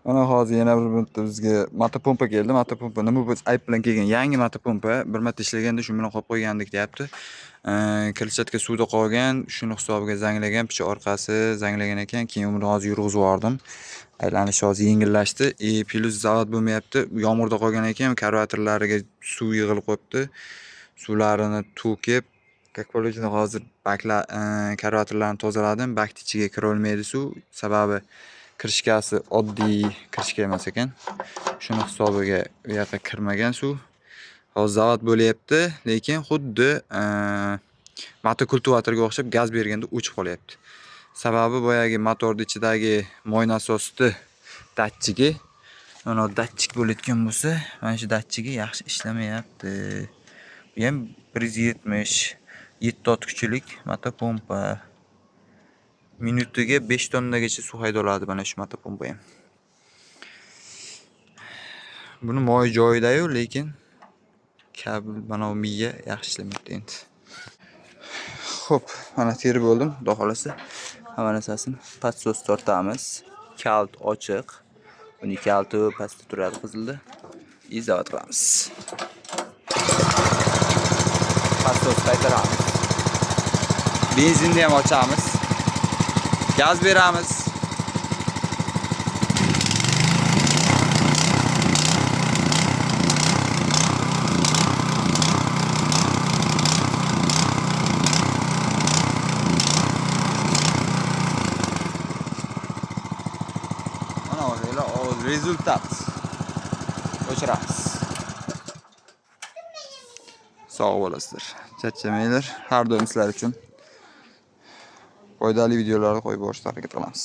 Mana hozir yana bir minutda bizga motopompa keldi. Motopompa nima bu ayb bilan kelgan yangi motopompa. Bir marta ishlaganda shu bilan qo'yib qo'ygandik deyapti. Kilchatka suvda qolgan, shuni hisobiga zanglagan, picha orqasi zanglagan ekan. Keyin uni hozir yurg'izib yubordim. Aylanish hozir yengillashdi. Plus zavod bo'lmayapti. Yomg'irda qolgan ekan, karvatorlariga suv yig'ilib qolibdi. Suvlarini to'kib, как положено hozir baklar karvatorlarni tozaladim. Bakning ichiga kira olmaydi suv. Sababi kirishkasi oddiy kirishka emas ekan. Shuni hisobiga u yoqqa kirmagan suv. Hozir zavod bo'lyapti, lekin xuddi motokultivatorga o'xshab gaz berganda o'chib qolyapti. Sababi boyagi motorning ichidagi moy nasosni datchigi, mana datchik bo'layotgan bo'lsa, mana shu datchigi yaxshi ishlamayapti. Bu ham 170 7 ot kuchlik motopompa. Minutiga 5 tonnagacha suv hayda oladi mana shu motopompa ham. Buni moy joyida-yu, lekin kabel mana bu miya yaxshi ishlamayapti endi. Xo'p, mana terib bo'ldim, xudo xolasa. Hamma narsasini patsos tortamiz. Kalt ochiq. Buni kalti pastda turadi qizilda. Izovat qilamiz. Patsos qaytaramiz. Benzinni ham ochamiz. Gaz beramiz. Rezultat. O'chiramiz. Sog' bo'lasizlar. Charchamanglar. Har doim sizlar uchun foydali videolarni qo'yib borishga harakat qilamiz.